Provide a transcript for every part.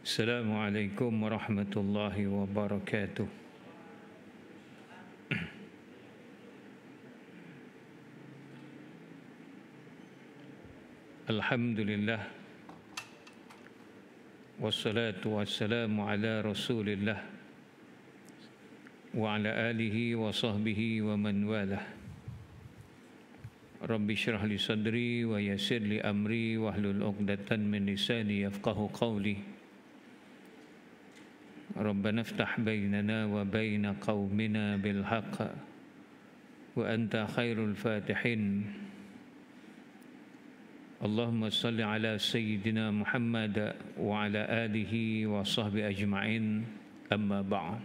Assalamualaikum warahmatullahi wabarakatuh. Alhamdulillah, wassalatu wassalamu ala rasulillah wa ala alihi wa sahbihi wa man walah. Rabbi syrah li sadri wa yassir li amri wahlul 'uqdatan min lisani yafqahu qawli. Rabbana iftah bainana wa baina qaumina bil haqq wa anta khairul fatihin. Allahumma salli ala sayyidina Muhammad wa ala alihi wa sahbihi ajma'in, amma ba'd.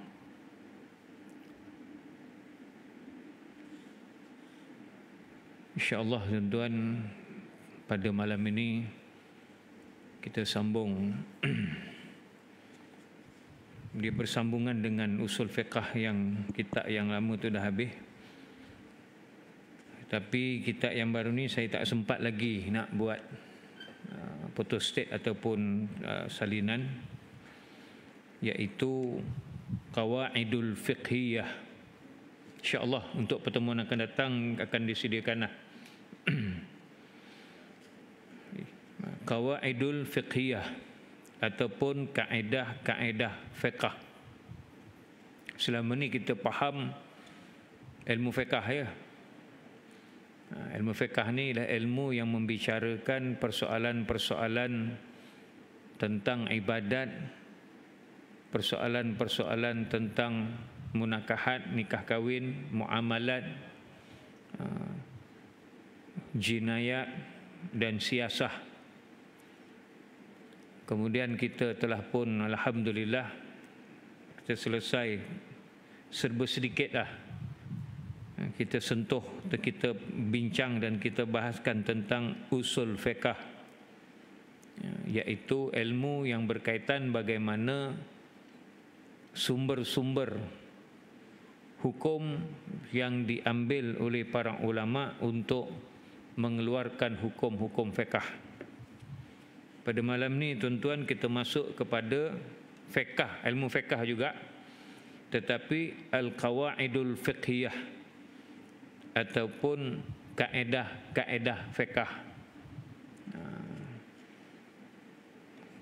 InsyaAllah tuan-tuan, pada malam ini kita sambung dia bersambungan dengan usul fiqh yang kitab yang lama tu dah habis. Tapi kitab yang baru ni saya tak sempat lagi nak buat photostat ataupun salinan, iaitu Qawaidul Fiqhiyah. InsyaAllah untuk pertemuan akan datang akan disediakan lah. Qawaidul Fiqhiyah ataupun kaedah-kaedah fiqh. Selama ni kita faham ilmu fiqh ya. Ilmu fiqh ni adalah ilmu yang membicarakan persoalan-persoalan tentang ibadat, persoalan-persoalan tentang munakahat, nikah kahwin, muamalat, jinayat dan siasah. Kemudian kita telah pun alhamdulillah kita selesai serba sedikit lah. Kita sentuh, kita bincang dan kita bahaskan tentang usul fiqh, iaitu ilmu yang berkaitan bagaimana sumber-sumber hukum yang diambil oleh para ulama untuk mengeluarkan hukum-hukum fiqh. Pada malam ni tuan-tuan kita masuk kepada fiqh, ilmu fiqh juga, tetapi al-qawaidul fiqhiyah ataupun kaedah-kaedah fiqh.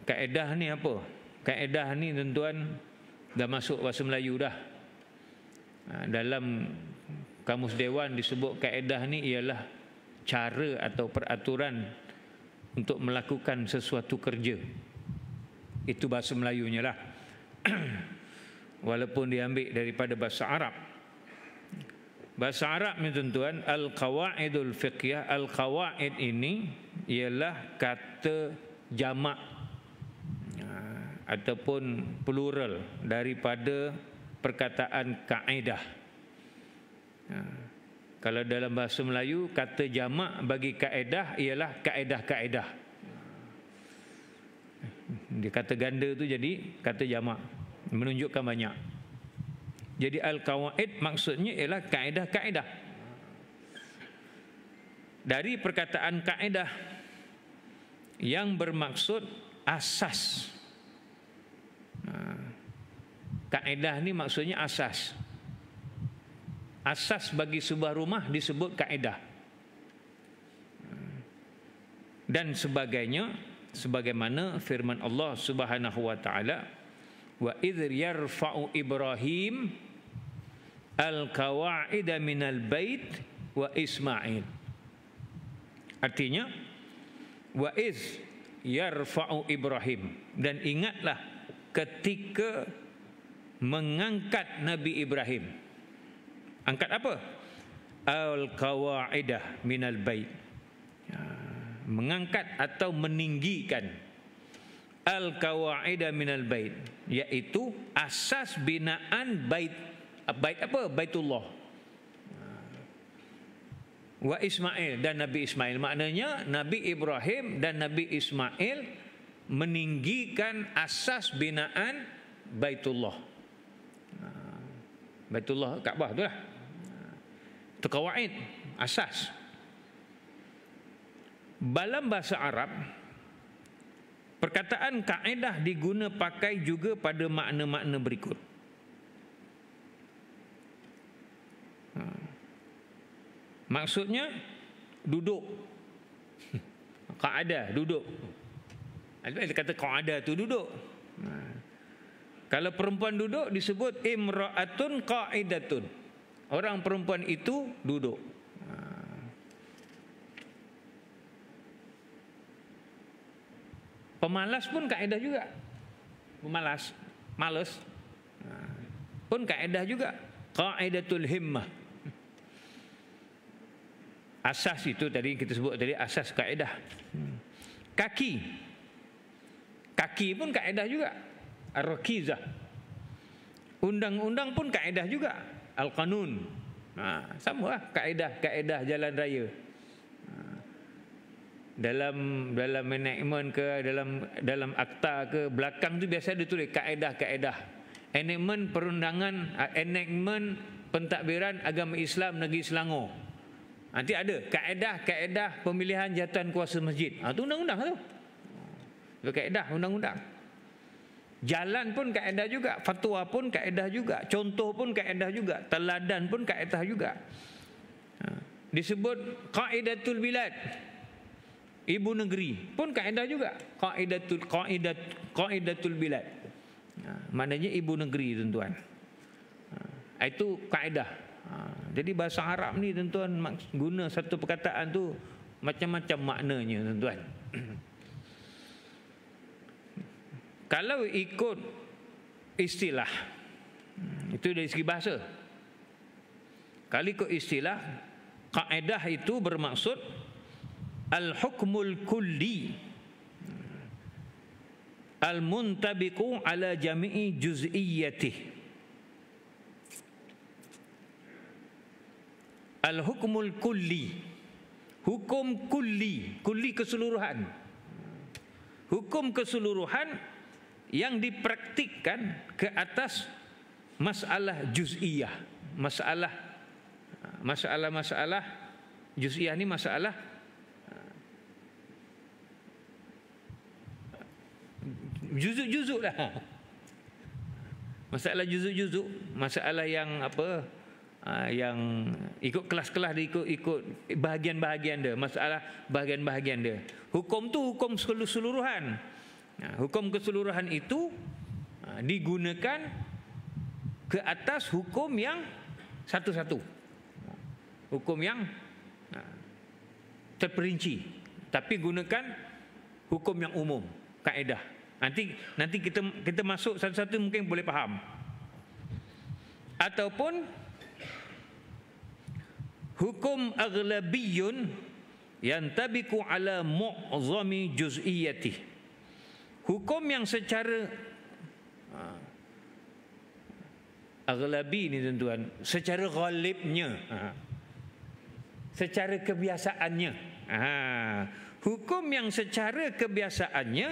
Kaedah ni apa? Kaedah ni tuan-tuan dah masuk bahasa Melayu dah. Dalam Kamus Dewan disebut kaedah ni ialah cara atau peraturan untuk melakukan sesuatu kerja. Itu bahasa Melayunya lah. Walaupun diambil daripada bahasa Arab. Bahasa Arab ni tuan-tuan, al-qawaidul fiqhiyah, al-qawaid ini ialah kata jamak ataupun plural daripada perkataan kaedah. Kalau dalam bahasa Melayu, kata jamak bagi kaedah ialah kaedah-kaedah. Dia kata ganda tu jadi kata jamak, menunjukkan banyak. Jadi al-qawaid maksudnya ialah kaedah-kaedah. Dari perkataan kaedah yang bermaksud asas. Kaedah ni maksudnya asas. Asas bagi sebuah rumah disebut kaedah. Dan sebagainya, sebagaimana firman Allah Subhanahu wa taala, wa idh yarfa'u Ibrahim al-qawa'ida minal bait wa Ismail. Artinya, wa idh yarfa'u Ibrahim, dan ingatlah ketika mengangkat Nabi Ibrahim. Angkat apa? Al-qawaidah minal bait. Mengangkat atau meninggikan al-qawaidah minal bait, iaitu asas binaan bait. Bait apa? Baitullah. wa Ismail, dan Nabi Ismail. Maknanya Nabi Ibrahim dan Nabi Ismail meninggikan asas binaan Baitullah. Baitullah Kaabah itulah. Itu kawaid, asas. Dalam bahasa Arab, perkataan kaedah diguna pakai juga pada makna-makna berikut. Maksudnya duduk. Kaedah duduk. Ada kata kaedah tu duduk. Kalau perempuan duduk disebut imra'atun qa'idatun. Orang perempuan itu duduk. Pemalas pun kaedah juga. Pemalas, malas pun kaedah juga. Qa'idatul himmah. Asas itu tadi kita sebut tadi, asas kaedah. Kaki. Kaki pun kaedah juga. Ar-rakizah. Undang-undang pun kaedah juga. Al-qanun. Sama lah kaedah jalan raya. Dalam enactment ke dalam akta ke belakang tu biasa ditulis kaedah-kaedah. Enactment perundangan, enactment pentadbiran agama Islam Negeri Selangor. Nanti ada kaedah pemilihan jawatan kuasa masjid. Itu undang-undang tu. Itu kaedah undang-undang. Jalan pun kaedah juga, fatwa pun kaedah juga, contoh pun kaedah juga, teladan pun kaedah juga. Disebut qaidatul bilad. Ibu negeri pun kaedah juga. Qaidatul bilad. Maknanya ibu negeri, tuan-tuan. Itu kaedah. Jadi bahasa Arab ni, tuan-tuan, guna satu perkataan tu macam-macam maknanya, tuan-tuan. Kalau ikut istilah, itu dari segi bahasa. Kalau ikut istilah, kaedah itu bermaksud al-hukmul kulli al-muntabiqu ala jami'i juz'iyyatih. Al-hukmul kulli, hukum kulli, kulli keseluruhan. Hukum keseluruhan yang dipraktikkan ke atas masalah juz'iyah. Masalah juz'iyah ni masalah juzuk-juzuk lah. Masalah juzuk-juzuk, masalah yang apa? Yang ikut kelas-kelas dia, ikut bahagian-bahagian dia, masalah bahagian-bahagian dia. Hukum tu hukum keseluruhan. Hukum keseluruhan itu digunakan ke atas hukum yang satu-satu. Hukum yang terperinci, tapi gunakan hukum yang umum, kaedah. Nanti kita masuk satu-satu mungkin boleh faham. Ataupun hukum aghlabiyun yantabiqu ala mu'zami juz'iyyati. Hukum yang secara aghlabi ni, tuan-tuan, secara ghalibnya, secara kebiasaannya. Hukum yang secara kebiasaannya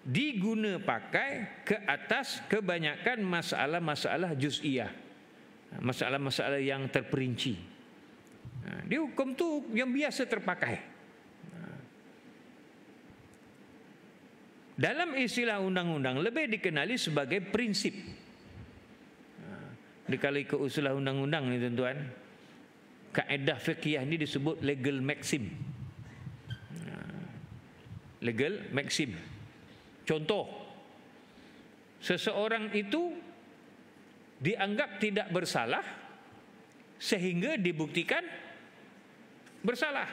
diguna pakai ke atas kebanyakan masalah-masalah juz'iyah, masalah-masalah yang terperinci. Dia hukum tu yang biasa terpakai. Dalam istilah undang-undang lebih dikenali sebagai prinsip. Kalau ikut usulah undang-undang ni, tuan-tuan, kaedah fiqhiyah ni disebut legal maxim. Legal maxim. Contoh, seseorang itu dianggap tidak bersalah sehingga dibuktikan bersalah.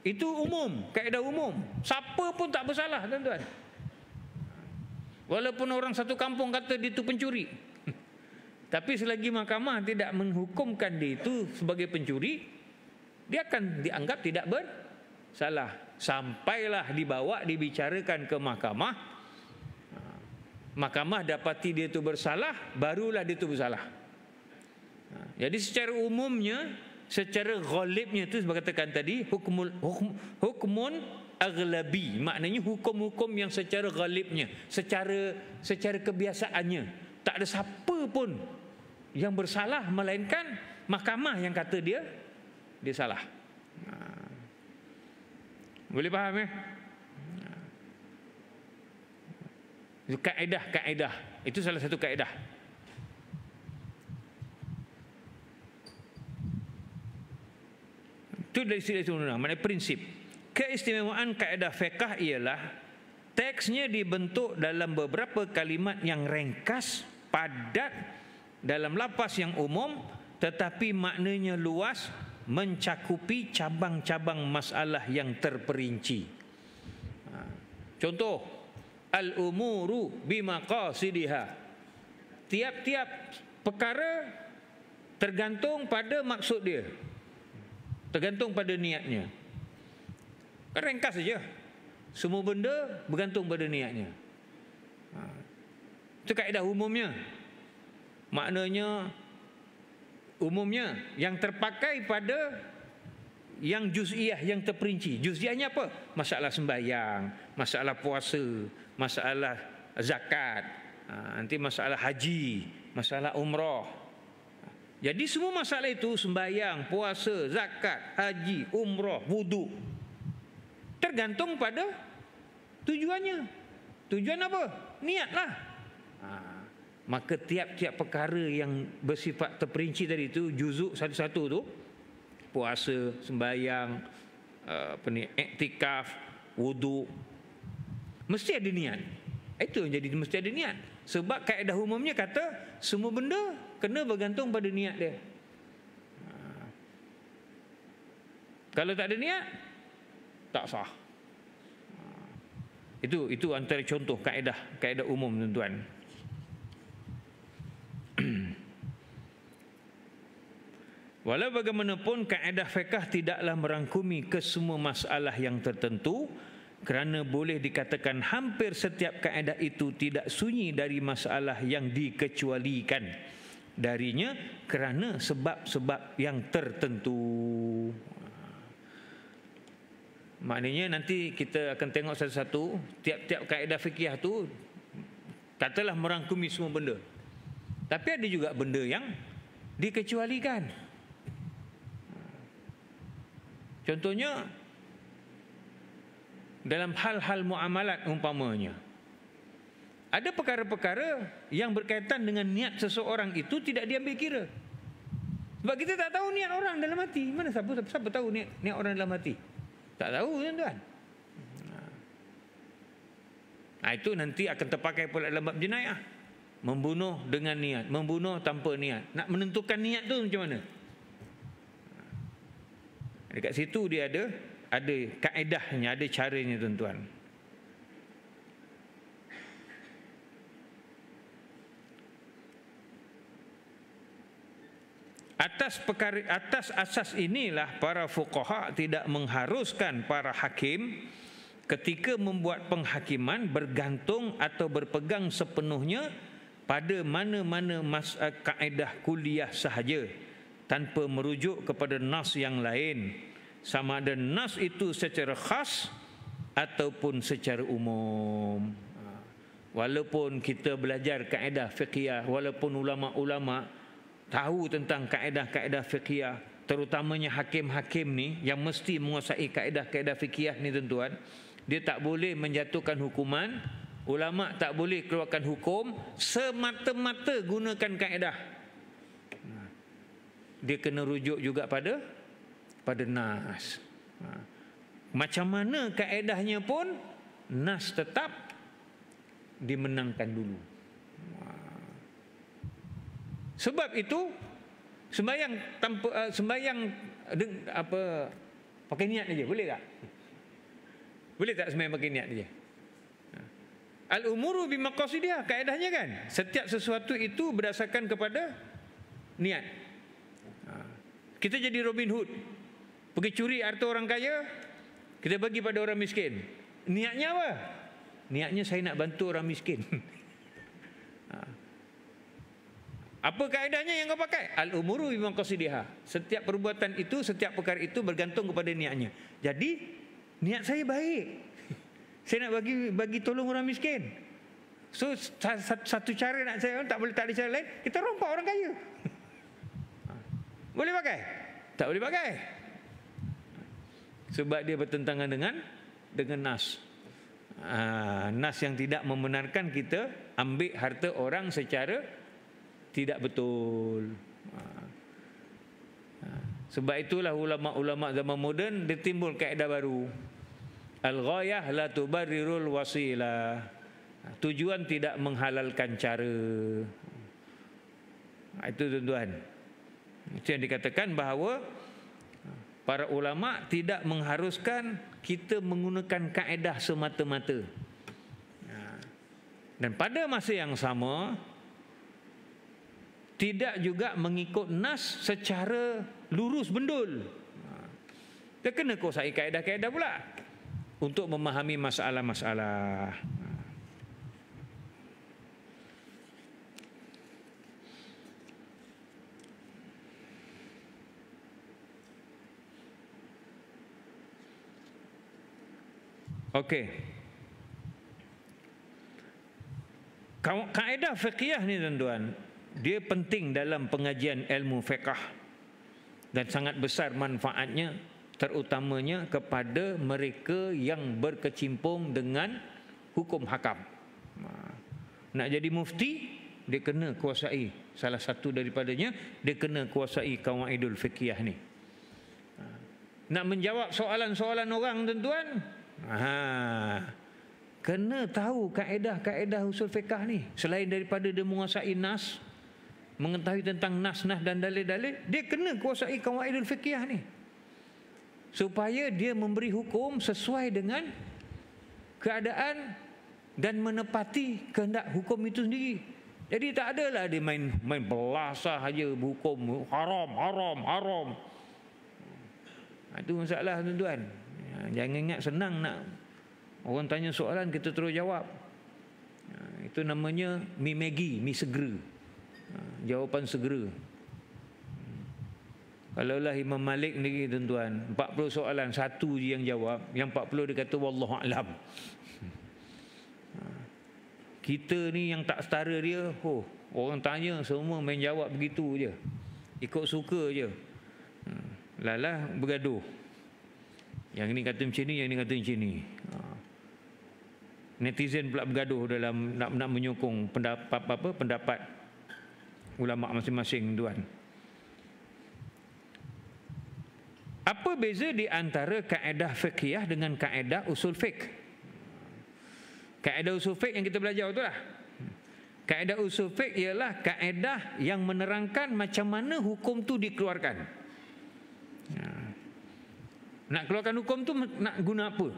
Itu umum, kaedah umum. Siapa pun tak bersalah, tuan-tuan. Walaupun orang satu kampung kata dia itu pencuri, tapi selagi mahkamah tidak menghukumkan dia itu sebagai pencuri, dia akan dianggap tidak bersalah. Sampailah dibawa dibicarakan ke mahkamah, mahkamah dapati dia itu bersalah, barulah dia itu bersalah. Jadi secara umumnya secara ghalibnya itu sebab katakan tadi hukmun aghlabi, maknanya hukum-hukum yang secara ghalibnya, secara kebiasaannya tak ada siapa pun yang bersalah melainkan mahkamah yang kata dia salah. Boleh faham ya? Kaedah itu salah satu kaedah. Itu dari sisi undang-undang, maknanya prinsip. Keistimewaan kaedah fiqh ialah teksnya dibentuk dalam beberapa kalimat yang ringkas, padat dalam lafaz yang umum, tetapi maknanya luas, mencakupi cabang-cabang masalah yang terperinci. Contoh, al-umuru bimaqasidiha. Tiap-tiap perkara tergantung pada maksud dia, tergantung pada niatnya. Kan ringkas saja. Semua benda bergantung pada niatnya. Itu kaedah umumnya. Maknanya umumnya yang terpakai pada yang juz'iyah, yang terperinci. Juz'iyahnya apa? Masalah sembahyang, masalah puasa, masalah zakat, nanti masalah haji, masalah umrah. Jadi semua masalah itu, sembahyang, puasa, zakat, haji, umrah, wudu, tergantung pada tujuannya. Tujuan apa? Niatlah. Maka tiap-tiap perkara yang bersifat terperinci tadi itu, juzuk satu-satu tu, puasa, sembahyang, iktikaf, wudu, mesti ada niat. Itu yang jadi mesti ada niat. Sebab kaedah umumnya kata semua benda kena bergantung pada niat dia. Kalau tak ada niat, tak sah. Itu antara contoh kaedah umum, tuan-tuan. Walau bagaimanapun kaedah fiqh tidaklah merangkumi kesemua masalah yang tertentu, kerana boleh dikatakan hampir setiap kaedah itu tidak sunyi dari masalah yang dikecualikan darinya kerana sebab-sebab yang tertentu. Maknanya nanti kita akan tengok satu-satu, tiap-tiap kaedah fikih tu katalah merangkumi semua benda. Tapi ada juga benda yang dikecualikan. Contohnya dalam hal-hal muamalat umpamanya, ada perkara-perkara yang berkaitan dengan niat seseorang itu tidak diambil kira. Sebab kita tak tahu niat orang dalam hati. Mana siapa tahu niat orang dalam hati? Tak tahu, tuan-tuan. Itu nanti akan terpakai pula dalam bab jenayah. Membunuh dengan niat, membunuh tanpa niat. Nak menentukan niat tu macam mana? Dekat situ dia ada kaedahnya, ada caranya, tuan-tuan. Atas asas inilah para fuqaha tidak mengharuskan para hakim ketika membuat penghakiman bergantung atau berpegang sepenuhnya pada mana-mana kaedah kuliah sahaja tanpa merujuk kepada nas yang lain, sama ada nas itu secara khas ataupun secara umum. Walaupun kita belajar kaedah fiqhiyah, walaupun ulama-ulama tahu tentang kaedah-kaedah fiqhiyah, terutamanya hakim-hakim ni yang mesti menguasai kaedah-kaedah fiqhiyah ni, tuan-tuan, dia tak boleh menjatuhkan hukuman, ulama tak boleh keluarkan hukum semata-mata gunakan kaedah. Dia kena rujuk juga pada nas. Macam mana kaedahnya pun, nas tetap dimenangkan dulu. Sebab itu sembahyang pakai niat aja boleh tak? Boleh tak sembahyang pakai niat aja? Al-umuru bimaqasidiha, kaedahnya kan setiap sesuatu itu berdasarkan kepada niat. Kita jadi Robin Hood, pergi curi harta orang kaya, kita bagi pada orang miskin. Niatnya apa? Niatnya saya nak bantu orang miskin. Apa kaedahnya yang kau pakai? Al-umuru bima qasidiha. Setiap perbuatan itu, setiap perkara itu bergantung kepada niatnya. Jadi niat saya baik. Saya nak bagi tolong orang miskin. So satu cara nak saya tak ada cara lain, kita rompak orang kaya. Boleh pakai? Tak boleh pakai. Sebab dia bertentangan dengan nas. Nas yang tidak membenarkan kita ambil harta orang secara tidak betul. Sebab itulah ulama-ulama zaman moden dia timbul kaedah baru. Al-ghayah la tubarrirul wasilah. Tujuan tidak menghalalkan cara. Itu tuan-tuan. Itu yang dikatakan bahawa para ulama tidak mengharuskan kita menggunakan kaedah semata-mata. Dan pada masa yang sama tidak juga mengikut nas secara lurus bendul. Dia kena kuasai kaedah-kaedah pula untuk memahami masalah-masalah. Okey. Kaedah fiqhiyah ni tuan-tuan, dia penting dalam pengajian ilmu fiqh dan sangat besar manfaatnya, terutamanya kepada mereka yang berkecimpung dengan hukum hakam. Nak jadi mufti, dia kena kuasai salah satu daripadanya, dia kena kuasai qawaidul fiqhiyah ni. Nak menjawab soalan-soalan orang tuan-tuan, kena tahu kaedah-kaedah usul fiqh ni. Selain daripada dia menguasai nas, mengetahui tentang nas-nas dan dalil-dalil, dia kena kuasai qawaidul fiqhiyah ni supaya dia memberi hukum sesuai dengan keadaan dan menepati kehendak hukum itu sendiri. Jadi tak adalah dia main belasah saja berhukum haram. Itu masalah tuan-tuan. Jangan ingat senang nak orang tanya soalan kita terus jawab. Itu namanya mi Maggi, mi segera. Jawapan segera. Kalaulah Imam Malik ni tuan-tuan, 40 soalan satu je yang jawab, yang 40 dia kata wallahu a'lam. Kita ni yang tak setara dia, orang tanya semua main jawab begitu je. Ikut suka je. Lalah bergaduh. Yang ni kata macam ni, yang ni kata macam ni. Netizen pula bergaduh dalam nak menyokong pendapat ulama masing-masing tuan. Apa beza di antara kaedah fiqhiyah dengan kaedah usul fiqh? Kaedah usul fiqh yang kita belajar itulah. Kaedah usul fiqh ialah kaedah yang menerangkan macam mana hukum tu dikeluarkan. Nak keluarkan hukum tu nak guna apa?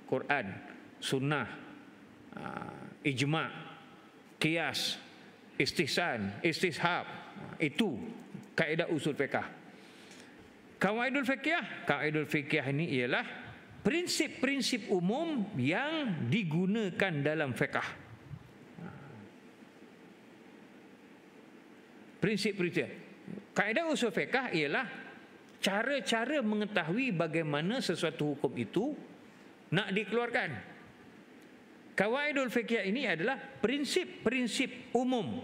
Quran, sunnah, ijma', qiyas, istihsan, istishab. Itu kaedah usul fiqh. Qawaidul fiqhiyah ini ialah prinsip-prinsip umum yang digunakan dalam fiqh. Prinsip-prinsip. Kaedah usul fiqh ialah cara-cara mengetahui bagaimana sesuatu hukum itu nak dikeluarkan. Qawaidul fiqhiyah ini adalah prinsip-prinsip umum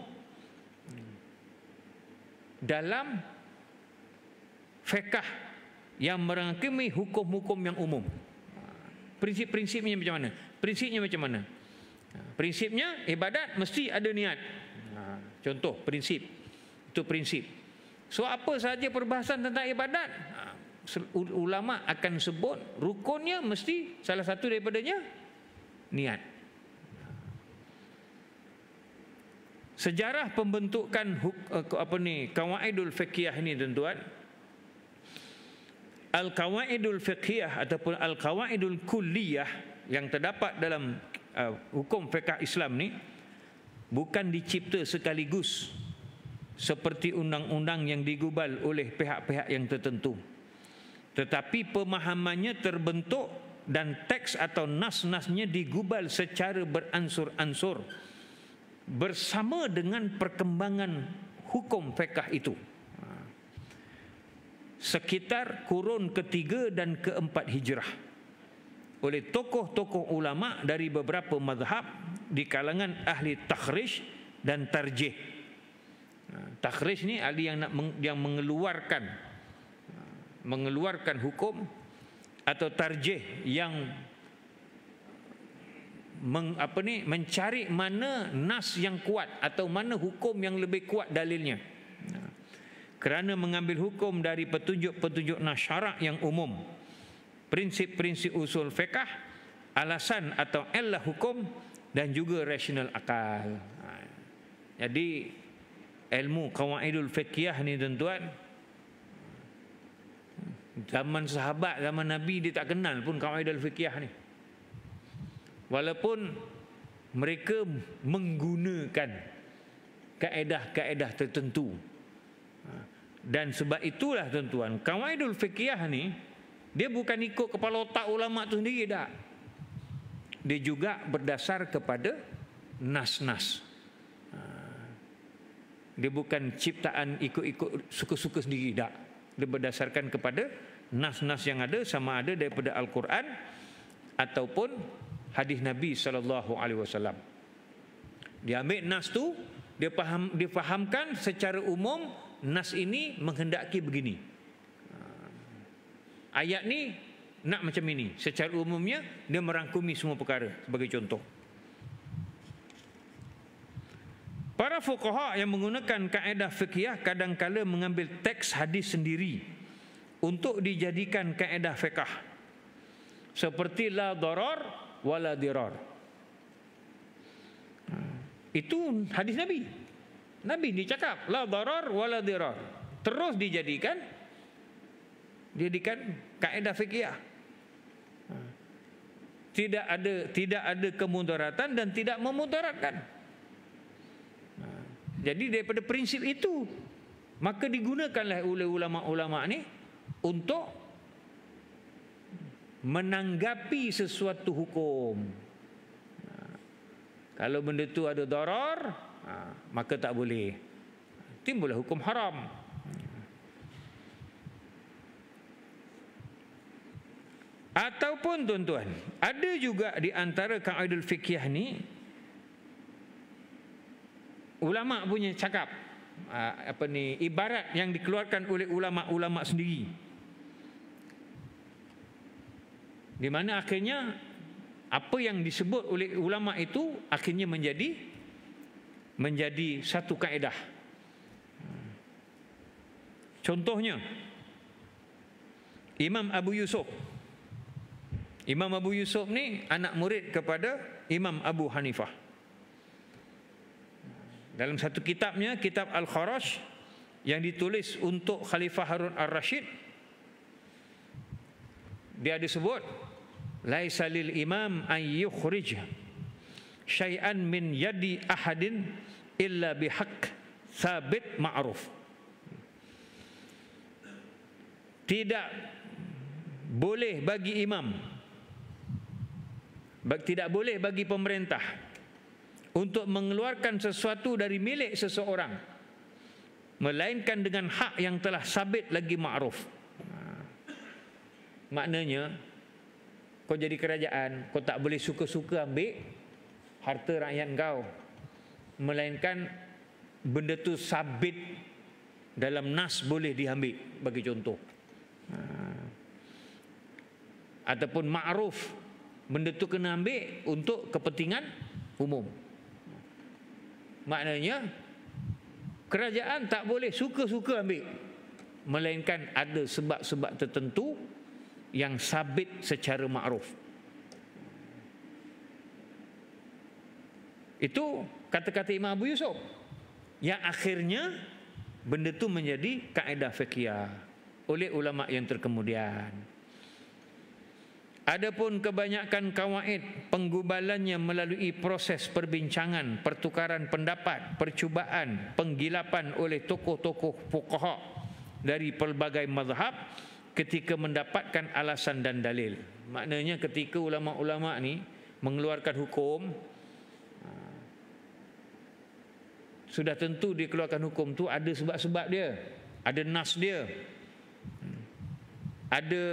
dalam fiqh yang merangkumi hukum-hukum yang umum. Prinsip-prinsipnya macam mana? Prinsipnya ibadat mesti ada niat. Contoh prinsip. Itu prinsip. So apa sahaja perbahasan tentang ibadat, ulama akan sebut rukunnya mesti salah satu daripadanya niat. Sejarah pembentukan qawaidul fiqhiyah ini tuan-tuan, al-qawaidul fiqhiyah ataupun al-qawaidul kulliyah yang terdapat dalam hukum fiqh Islam ni bukan dicipta sekaligus seperti undang-undang yang digubal oleh pihak-pihak yang tertentu, tetapi pemahamannya terbentuk dan teks atau nas-nasnya digubal secara beransur-ansur bersama dengan perkembangan hukum fiqh itu. Sekitar kurun ketiga dan keempat hijrah oleh tokoh-tokoh ulama dari beberapa mazhab di kalangan ahli takhrij dan tarjih. Takhrij ni ahli yang mengeluarkan hukum, atau tarjih yang mencari mana nas yang kuat atau mana hukum yang lebih kuat dalilnya. Kerana mengambil hukum dari petunjuk-petunjuk nas syarak yang umum, prinsip-prinsip usul fiqh, alasan atau illah hukum, dan juga rasional akal. Jadi ilmu qawaidul fiqhiyah ni tuan-tuan, zaman sahabat, zaman Nabi dia tak kenal pun qawaidul fiqhiyah ni. Walaupun mereka menggunakan kaedah-kaedah tertentu. Dan sebab itulah tuan-tuan, qawaidul fiqhiyah ni dia bukan ikut kepala otak ulama tu sendiri dah. Dia juga berdasar kepada nas-nas. Dia bukan ciptaan ikut-ikut suka-suka sendiri dah. Dia berdasarkan kepada nas-nas yang ada, sama ada daripada Al-Quran ataupun hadis Nabi SAW. Dia ambil nas tu, dia fahamkan secara umum nas ini menghendaki begini. Ayat ni nak macam ini. Secara umumnya dia merangkumi semua perkara. Sebagai contoh, para fuqaha yang menggunakan kaedah fiqhiyah kadang-kala mengambil teks hadis sendiri untuk dijadikan kaedah fiqh. Seperti la darar wala dirar. Itu hadis Nabi. Nabi dicakap la darar wala dirar. Terus dijadikan kaedah fiqhiyah. Tidak ada kemudaratan dan tidak memudaratkan. Jadi daripada prinsip itu, maka digunakanlah oleh ulama-ulama ni untuk menanggapi sesuatu hukum. Kalau benda tu ada darar, maka tak boleh. Timbullah hukum haram. Ataupun tuan-tuan, ada juga di antara kaedah fiqhiyah ni ulama punya cakap, ibarat yang dikeluarkan oleh ulama-ulama sendiri, di mana akhirnya apa yang disebut oleh ulama itu akhirnya menjadi satu kaedah. Contohnya Imam Abu Yusuf. Imam Abu Yusuf ni anak murid kepada Imam Abu Hanifah. Dalam satu kitabnya, kitab Al-Kharaj, yang ditulis untuk Khalifah Harun Ar-Rashid, dia ada sebut laisa lil imam an yukhrij syai'an min yadi ahadin illa bihaq sabit ma'ruf. Tidak boleh bagi imam, tidak boleh bagi pemerintah untuk mengeluarkan sesuatu dari milik seseorang melainkan dengan hak yang telah sabit lagi ma'ruf. Maknanya kau jadi kerajaan, kau tak boleh suka-suka ambil harta rakyat kau, melainkan benda tu sabit dalam nas boleh diambil, bagi contoh. Ataupun ma'ruf, benda tu kena ambil untuk kepentingan umum. Maknanya kerajaan tak boleh suka-suka ambil, melainkan ada sebab-sebab tertentu yang sabit secara ma'ruf. Itu kata-kata Imam Abu Yusuf, yang akhirnya benda tu menjadi kaedah fiqhiyah oleh ulama yang terkemudian. Adapun kebanyakan kawaid penggubalannya melalui proses perbincangan, pertukaran pendapat, percubaan, penggilapan oleh tokoh-tokoh fuqaha dari pelbagai mazhab ketika mendapatkan alasan dan dalil. Maknanya ketika ulama-ulama ni mengeluarkan hukum, sudah tentu dia keluarkan hukum tu ada sebab-sebab dia, ada nas dia, ada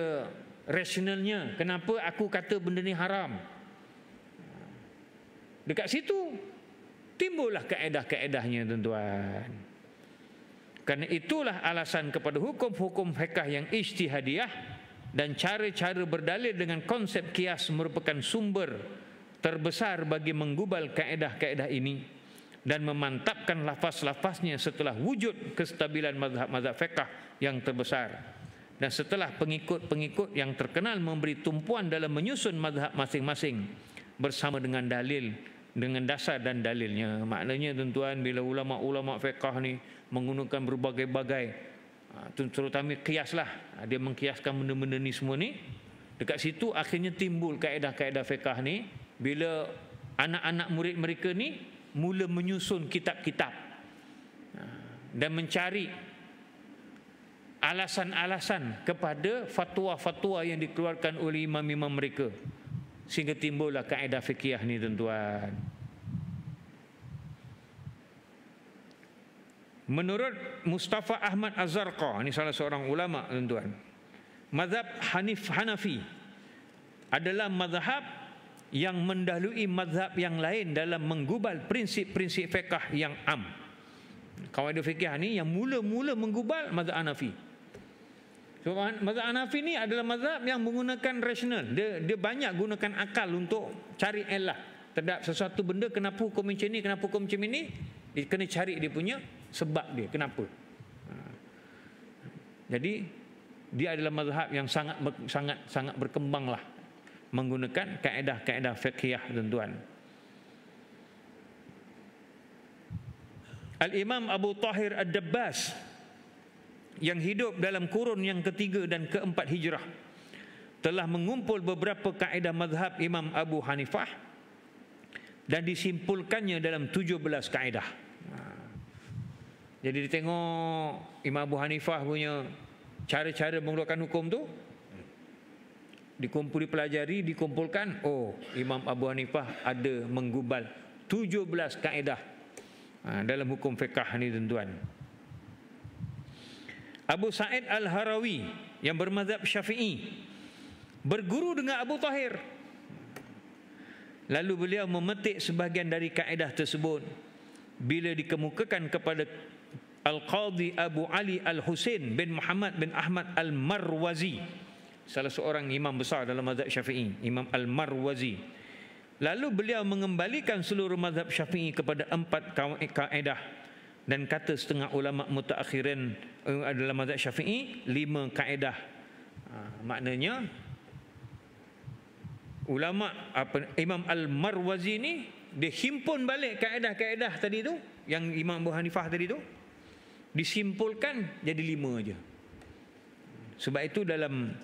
rasionalnya. Kenapa aku kata benda ni haram? Dekat situ timbullah kaedah-kaedahnya, tuan-tuan. Kerana itulah alasan kepada hukum-hukum fiqh yang ijtihadiyah dan cara-cara berdalil dengan konsep kias merupakan sumber terbesar bagi menggubal kaedah-kaedah ini dan memantapkan lafaz-lafaznya setelah wujud kestabilan mazhab-mazhab fiqh yang terbesar. Dan setelah pengikut-pengikut yang terkenal memberi tumpuan dalam menyusun mazhab masing-masing bersama dengan dalil, dengan dasar dan dalilnya. Maknanya, tuan-tuan, bila ulama-ulama fiqh ni menggunakan berbagai-bagai, terutama kiaslah, dia mengkiaskan benda-benda ni semua ni, dekat situ akhirnya timbul kaedah-kaedah fiqh ni bila anak-anak murid mereka ni mula menyusun kitab-kitab dan mencari alasan-alasan kepada fatwa-fatwa yang dikeluarkan oleh imam-imam mereka, sehingga timbullah kaedah fiqhiyah ni, tuan-tuan. Menurut Mustafa Ahmad Az-Zarqa, ini salah seorang ulama, tuan-tuan, mazhab Hanafi adalah mazhab yang mendahului mazhab yang lain dalam menggubal prinsip-prinsip fiqh yang am. Kaedah fiqh ni yang mula-mula menggubal mazhab Hanafi. So, mazhab Hanafi ni adalah mazhab yang menggunakan rasional. Dia banyak gunakan akal untuk cari elah terhadap sesuatu benda. Kenapa hukum macam ni, kenapa hukum macam ini, dia kena cari dia punya sebab dia, kenapa. Jadi dia adalah mazhab yang sangat berkembang lah, menggunakan kaedah-kaedah fiqhiyah, tuan-tuan. Al-Imam Abu Tahir Ad-Dabbas yang hidup dalam kurun yang ketiga dan keempat hijrah telah mengumpul beberapa kaedah mazhab Imam Abu Hanifah dan disimpulkannya dalam 17 kaedah. Jadi ditengok Imam Abu Hanifah punya cara-cara mengeluarkan hukum tu, dipelajari, dikumpulkan. Oh, Imam Abu Hanifah ada menggubal 17 kaedah dalam hukum fiqh ni, tuan-tuan. Abu Sa'id Al-Harawi yang bermazhab Syafi'i berguru dengan Abu Tahir. Lalu beliau memetik sebahagian dari kaedah tersebut bila dikemukakan kepada Al-Qadhi Abu Ali Al-Husain bin Muhammad bin Ahmad Al-Marwazi, salah seorang imam besar dalam mazhab Syafi'i, Imam Al-Marwazi. Lalu beliau mengembalikan seluruh mazhab Syafi'i kepada 4 kaedah, dan kata setengah ulama mutaakhirin adalah mazhab Syafi'i 5 kaedah. Maknanya ulama Imam Al-Marwazi ni dia himpun balik kaedah-kaedah tadi tu yang Imam Abu Hanifah tadi tu, disimpulkan jadi 5 aja. Sebab itu dalam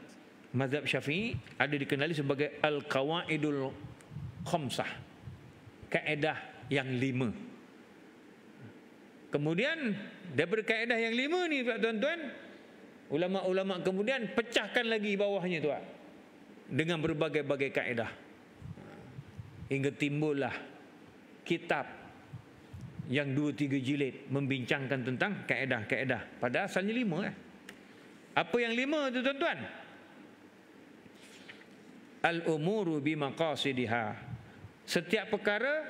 mazhab Syafi'i ada dikenali sebagai Al-Qawaidul Khamsah, kaedah yang 5. Kemudian daripada kaedah yang 5 ni, tuan-tuan, ulama-ulama kemudian pecahkan lagi bawahnya tu dengan berbagai-bagai kaedah, hingga timbullah kitab yang 2-3 jilid membincangkan tentang kaedah-kaedah. Pada asalnya 5. Apa yang 5 tu, tuan-tuan? Al-umuru bimaqasidiha, setiap perkara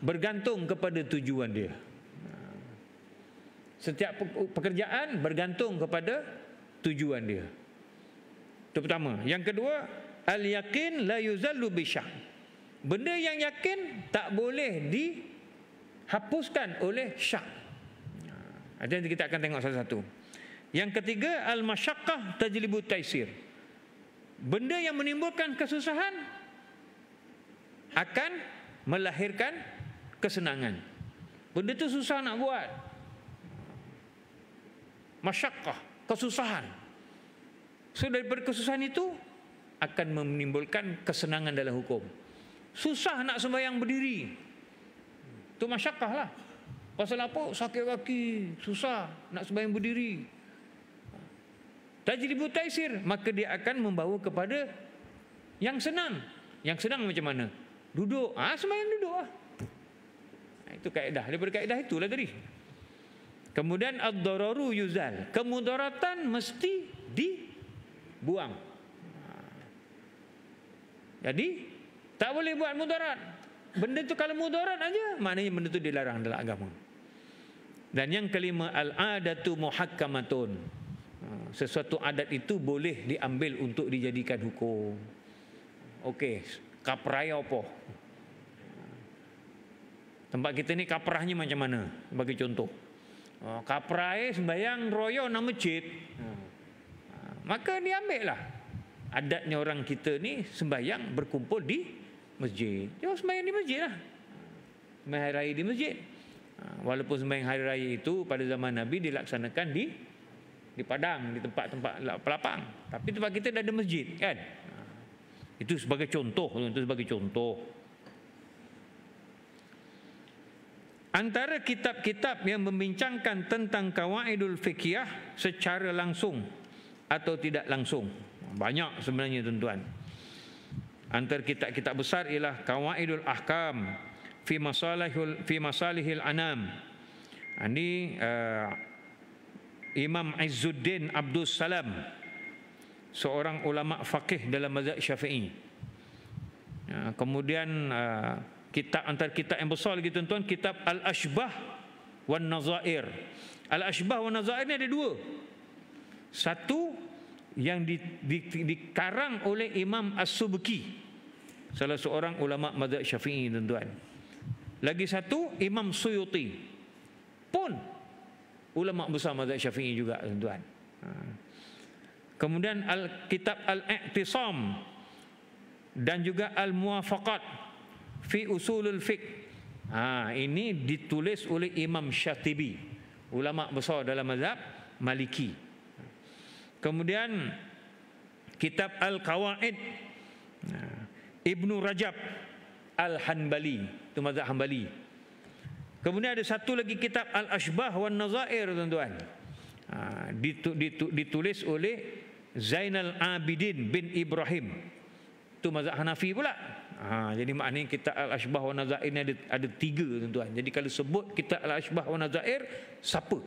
bergantung kepada tujuan dia. Setiap pekerjaan bergantung kepada tujuan dia. Itu pertama. Yang kedua, al-yaqin la yuzallu bisyak, benda yang yakin tak boleh dihapuskan oleh syak. Nanti kita akan tengok satu-satu. Yang ketiga, al-masyaqqah tajlibu taisir, benda yang menimbulkan kesusahan akan melahirkan kesenangan. Benda tu susah nak buat, masyaqqah, kesusahan. So daripada kesusahan itu akan menimbulkan kesenangan dalam hukum. Susah nak sembahyang berdiri, tu masyaqqah lah. Pasal apa? Sakit kaki, susah nak sembahyang berdiri. Tajribu taisir, maka dia akan membawa kepada yang senang. Yang senang macam mana? Duduk. Sembahyang duduk lah. Itu kaedah. Daripada kaedah itulah tadi. Kemudian ad-dararu yuzal. Kemudaratan mesti dibuang. Jadi tak boleh buat mudarat. Benda itu kalau mudarat aja, maknanya benda itu dilarang dalam agama. Dan yang kelima, al-adatu muhakkamatun. Sesuatu adat itu boleh diambil untuk dijadikan hukum. Okey, kapraya apa? Tempat kita ni kaprahnya macam mana? Bagi contoh. Kaprai sembahyang royo nak masjid. Maka diambil lah. Adatnya orang kita ni sembahyang berkumpul di masjid. Dia sembahyang di masjid lah. Sembahyang hari raya di masjid. Walaupun sembahyang hari raya itu pada zaman Nabi dilaksanakan di padang, di tempat-tempat pelapang. Tapi tempat kita dah ada masjid kan. Itu sebagai contoh. Itu sebagai contoh. Antara kitab-kitab yang membincangkan tentang qawaidul fiqhiyah secara langsung atau tidak langsung. Banyak sebenarnya tuan-tuan. Antara kitab-kitab besar ialah Qawaidul Ahkam fi masalihil anam. Ini Imam Izzuddin Abdul Salam, seorang ulama faqih dalam mazhab Syafi'i. Kemudian kitab antara kitab yang besar lagi tuan-tuan, kitab Al-Ashbah wan Nazair. Al-Ashbah wan Nazair ni ada dua. Satu yang dikarang oleh Imam As-Subki, salah seorang ulama mazhab Syafi'i tuan-tuan. Lagi satu Imam Suyuti, pun ulama besar mazhab Syafi'i juga tuan-tuan. Kemudian kitab Al-I'tisam dan juga Al-Muwafaqat fi usulul fiqh. Ini ditulis oleh Imam Syatibi, ulama besar dalam mazhab Maliki. Kemudian kitab Al-Qawaid Ibnu Rajab Al-Hanbali, itu mazhab Hanbali. Kemudian ada satu lagi kitab Al-Ashbah wan Nazair tuan-tuan. Ditulis oleh Zainal Abidin bin Ibrahim, itu mazhab Hanafi pula. Jadi maknanya kitab Al-Ashbah wa Nazair ini ada tiga tuan-tuan. Jadi kalau sebut kitab Al-Ashbah wa Nazair, siapa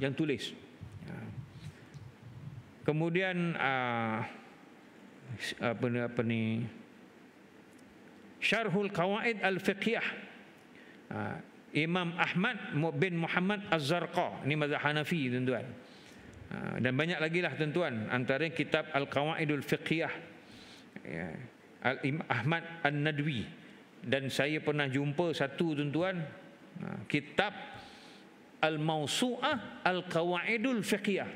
yang tulis? Kemudian apa ni? Syarhul Qawaid Al-Fiqhiyah, Imam Ahmad bin Muhammad Az-Zarqa, ini mazhab Hanafi tuan-tuan. Dan banyak lagi lah tuan-tuan, antara kitab Al-Qawaidul Fiqhiyah Al-Imam Ahmad An-Nadwi. Dan saya pernah jumpa satu tuan-tuan, kitab Al-Mawsu'ah Al-Qawaidul Fiqhiyah,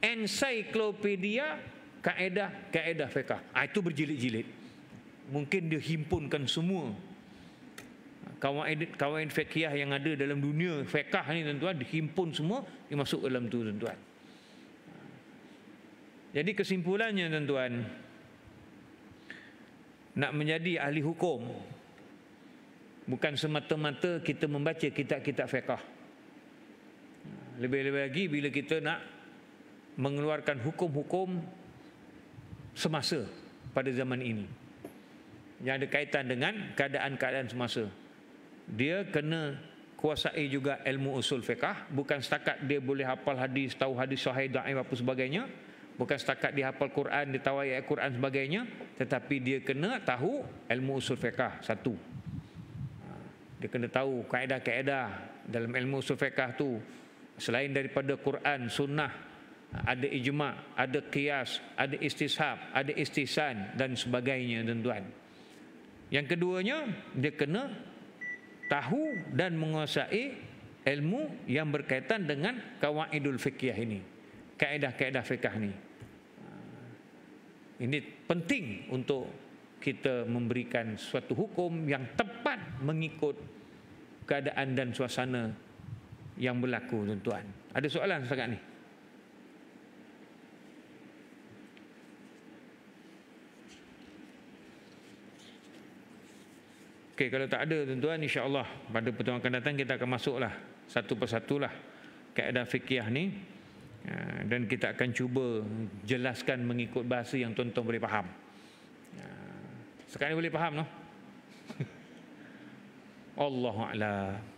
ensiklopedia kaedah fiqh. Itu berjilid-jilid. Mungkin dia himpunkan semua kawaid fiqhiyah yang ada dalam dunia fiqh ni tuan-tuan, dihimpun semua, dimasuk dalam tu tuan-tuan. Jadi kesimpulannya tuan-tuan, nak menjadi ahli hukum bukan semata-mata kita membaca kitab-kitab fiqh. Lebih-lebih lagi bila kita nak mengeluarkan hukum-hukum semasa pada zaman ini yang ada kaitan dengan keadaan-keadaan semasa. Dia kena kuasai juga ilmu usul fiqh. Bukan setakat dia boleh hafal hadis, tahu hadis sahih, dhaif apa sebagainya. Bukan setakat dia hafal Quran, dia tahu ayat Quran sebagainya, tetapi dia kena tahu ilmu usul fiqh satu. Dia kena tahu kaedah-kaedah dalam ilmu usul fiqh tu. Selain daripada Quran, sunnah, ada ijma', ada qiyas, ada istishab, ada istihsan dan sebagainya tuan-tuan. Yang keduanya, dia kena tahu dan menguasai ilmu yang berkaitan dengan qawaidul fiqhiyah ini, kaedah-kaedah fiqh ni. Ini penting untuk kita memberikan suatu hukum yang tepat mengikut keadaan dan suasana yang berlaku tuan-tuan. Ada soalan setakat ni? Okey, kalau tak ada tuan-tuan, insya-Allah pada pertemuan akan datang kita akan masuklah satu persatulah kaedah fikih ni, dan kita akan cuba jelaskan mengikut bahasa yang tuan-tuan boleh faham. Sekarang ni boleh faham noh? Allahu a'lam.